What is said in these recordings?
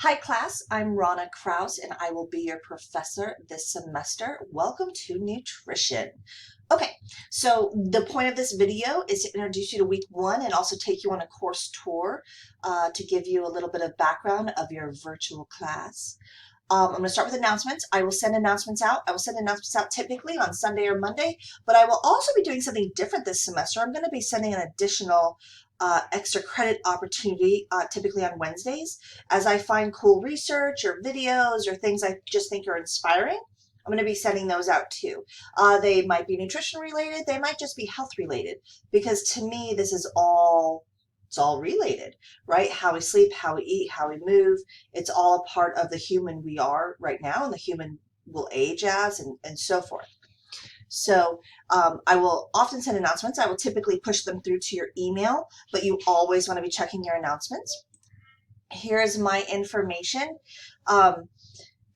Hi class, I'm Rana Kraus and I will be your professor this semester. Welcome to nutrition. Okay, so the point of this video is to introduce you to week one and also take you on a course tour to give you a little bit of background of your virtual class. I'm going to start with announcements. I will send announcements out. I will send announcements out typically on Sunday or Monday, but I will also be doing something different this semester. I'm going to be sending an additional extra credit opportunity typically on Wednesdays as I find cool research or videos or things I just think are inspiring. I'm going to be sending those out too. They might be nutrition related. They might just be health related because to me, this is it's all related, right? How we sleep, how we eat, how we move. It's all a part of the human we are right now and the human will age as and so forth. So I will often send announcements. I will typically push them through to your email, but you always want to be checking your announcements. Here's my information.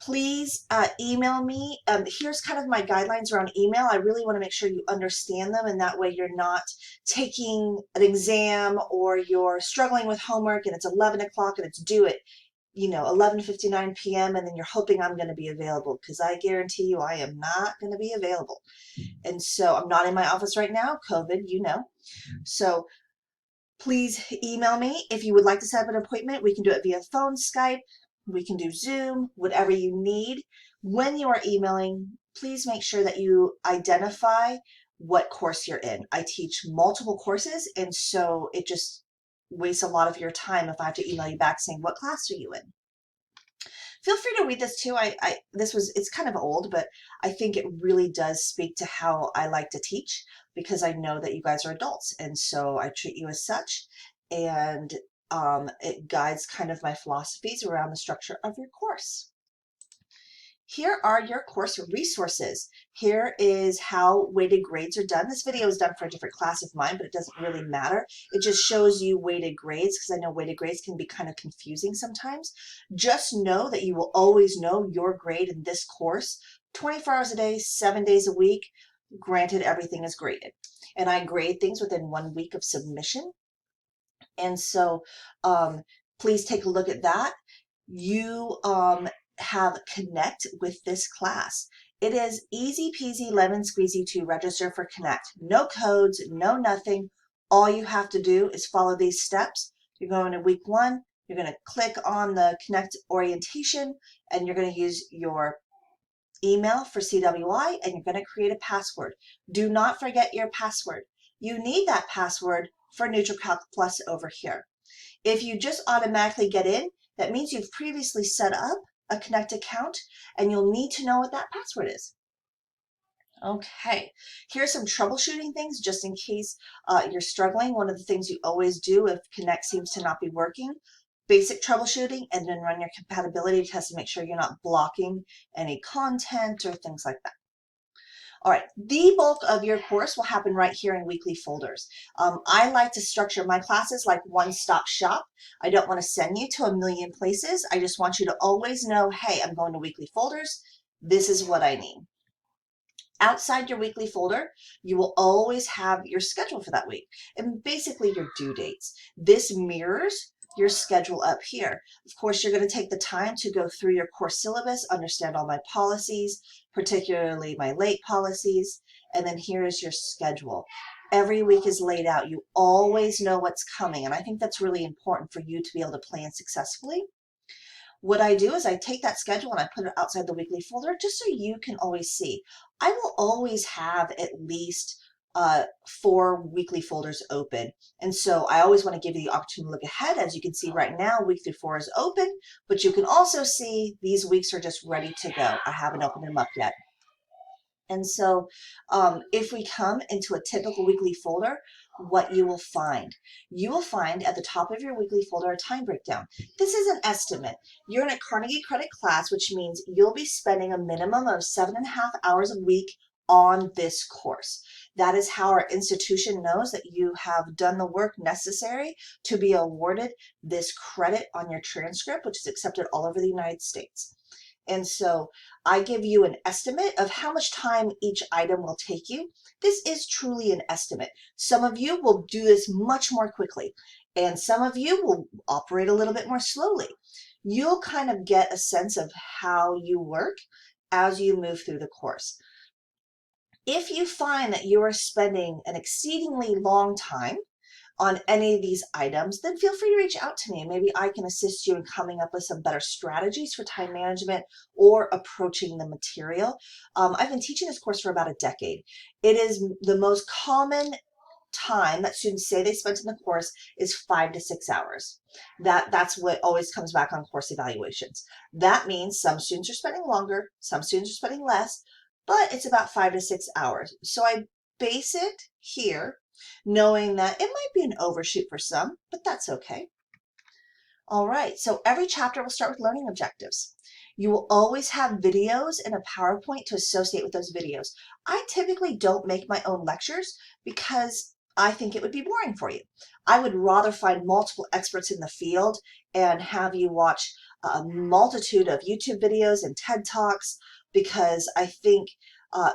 Please email me. Here's kind of my guidelines around email. I really want to make sure you understand them, and that way you're not taking an exam or you're struggling with homework and it's 11 o'clock and it's due at 11:59 p.m. and then you're hoping I'm going to be available, because I guarantee you I am not going to be available. And so I'm not in my office right now, COVID, So please email me if you would like to set up an appointment. We can do it via phone, Skype, we can do Zoom, whatever you need. When you are emailing, please make sure that you identify what course you're in. I teach multiple courses, and so it just wastes a lot of your time if I have to email you back saying, what class are you in? Feel free to read this too. It's kind of old, but I think it really does speak to how I like to teach, because I know that you guys are adults, and so I treat you as such, and it guides kind of my philosophies around the structure of your course. Here are your course resources. Here is how weighted grades are done. This video is done for a different class of mine, but it doesn't really matter. It just shows you weighted grades, because I know weighted grades can be kind of confusing sometimes. Just know that you will always know your grade in this course 24 hours a day, 7 days a week. Granted, everything is graded. And I grade things within 1 week of submission. And so please take a look at that. You have Connect with this class. It is easy peasy lemon squeezy to register for Connect. No codes, no nothing. All you have to do is follow these steps. You're going to week one. You're going to click on the Connect orientation, and you're going to use your email for CWI, and you're going to create a password. Do not forget your password. You need that password for NutriCalc Plus over here. If you just automatically get in, that means you've previously set up a Connect account, and you'll need to know what that password is. Okay, here's some troubleshooting things just in case you're struggling. One of the things you always do if Connect seems to not be working, basic troubleshooting, and then run your compatibility test to make sure you're not blocking any content or things like that. All right, the bulk of your course will happen right here in weekly folders. I like to structure my classes like one-stop shop. I don't want to send you to a million places. I just want you to always know, hey, I'm going to weekly folders. This is what I need. Outside your weekly folder, you will always have your schedule for that week and basically your due dates. This mirrors your schedule up here. Of course, you're going to take the time to go through your course syllabus, understand all my policies, particularly my late policies, and then here is your schedule. Every week is laid out. You always know what's coming, and I think that's really important for you to be able to plan successfully. What I do is I take that schedule and I put it outside the weekly folder just so you can always see. I will always have at least 4 weekly folders open. And so I always want to give you the opportunity to look ahead. As you can see right now, week 4 is open, but you can also see these weeks are just ready to go. I haven't opened them up yet. And so if we come into a typical weekly folder, what you will find at the top of your weekly folder a time breakdown. This is an estimate. You're in a Carnegie Credit class, which means you'll be spending a minimum of 7.5 hours a week on this course. That is how our institution knows that you have done the work necessary to be awarded this credit on your transcript, which is accepted all over the United States. And so I give you an estimate of how much time each item will take you. This is truly an estimate. Some of you will do this much more quickly, and some of you will operate a little bit more slowly. you'll kind of get a sense of how you work as you move through the course. If you find that you are spending an exceedingly long time on any of these items, then feel free to reach out to me and maybe I can assist you in coming up with some better strategies for time management or approaching the material. I've been teaching this course for about a decade. It is the most common time that students say they spent in the course is 5 to 6 hours. That's what always comes back on course evaluations. That means some students are spending longer, some students are spending less, but it's about 5 to 6 hours. So I base it here, knowing that it might be an overshoot for some, but that's okay. All right, so every chapter will start with learning objectives. You will always have videos and a PowerPoint to associate with those videos. I typically don't make my own lectures because I think it would be boring for you. I would rather find multiple experts in the field and have you watch a multitude of YouTube videos and TED Talks, because I think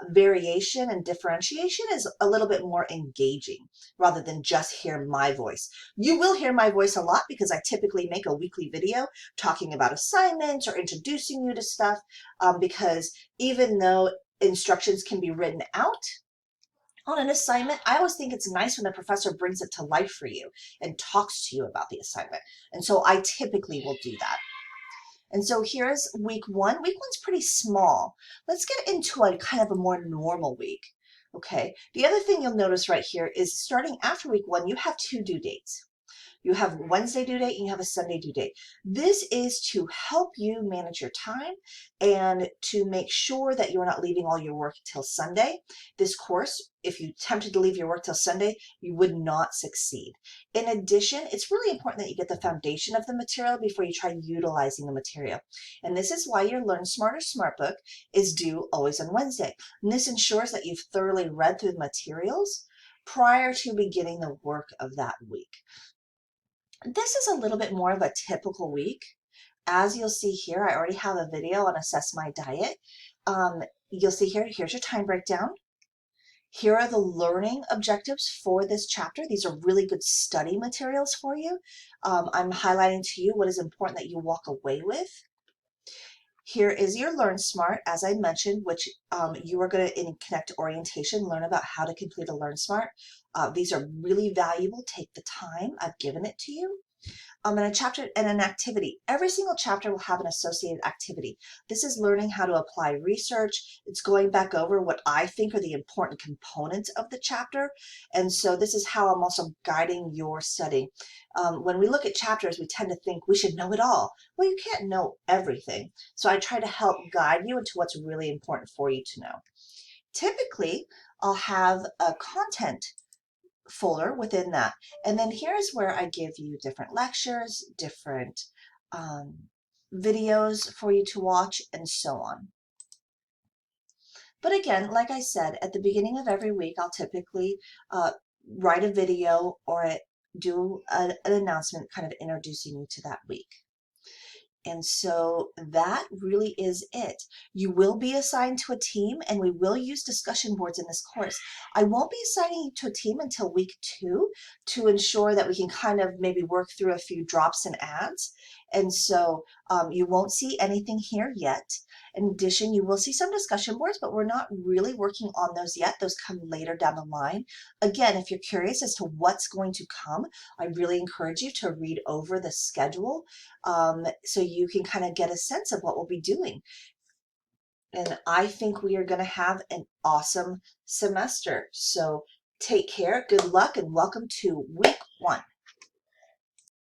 variation and differentiation is a little bit more engaging rather than just hear my voice. You will hear my voice a lot because I typically make a weekly video talking about assignments or introducing you to stuff, because even though instructions can be written out on an assignment, I always think it's nice when the professor brings it to life for you and talks to you about the assignment. And so I typically will do that. And so here's week one. Week one's pretty small. Let's get into a kind of a more normal week. Okay. The other thing you'll notice right here is starting after week one, you have 2 due dates. You have a Wednesday due date and you have a Sunday due date. This is to help you manage your time and to make sure that you're not leaving all your work till Sunday. This course, if you attempted to leave your work till Sunday, you would not succeed. In addition, it's really important that you get the foundation of the material before you try utilizing the material. And this is why your Learn Smarter Smart Book is due always on Wednesday. And this ensures that you've thoroughly read through the materials prior to beginning the work of that week. This is a little bit more of a typical week. As you'll see here, I already have a video on Assess My Diet. You'll see here, here's your time breakdown. Here are the learning objectives for this chapter. These are really good study materials for you. I'm highlighting to you what is important that you walk away with. Here is your Learn Smart, as I mentioned, which you are going to, in Connect Orientation, learn about how to complete a Learn Smart. These are really valuable. Take the time. I've given it to you. And a chapter and an activity. Every single chapter will have an associated activity. This is learning how to apply research. It's going back over what I think are the important components of the chapter. And so this is how I'm also guiding your study. When we look at chapters, we tend to think we should know it all. Well, you can't know everything. So I try to help guide you into what's really important for you to know. Typically, I'll have a content folder within that. And then here's where I give you different lectures, different videos for you to watch, and so on. But again, like I said, at the beginning of every week, I'll typically write a video or do an announcement kind of introducing you to that week. And so that really is it. You will be assigned to a team, and we will use discussion boards in this course. I won't be assigning you to a team until week 2 to ensure that we can kind of maybe work through a few drops and adds. And so you won't see anything here yet. In addition, you will see some discussion boards, but we're not really working on those yet. Those come later down the line. Again, if you're curious as to what's going to come, I really encourage you to read over the schedule so you can kind of get a sense of what we'll be doing. And I think we are going to have an awesome semester. So take care, good luck, and welcome to week 1.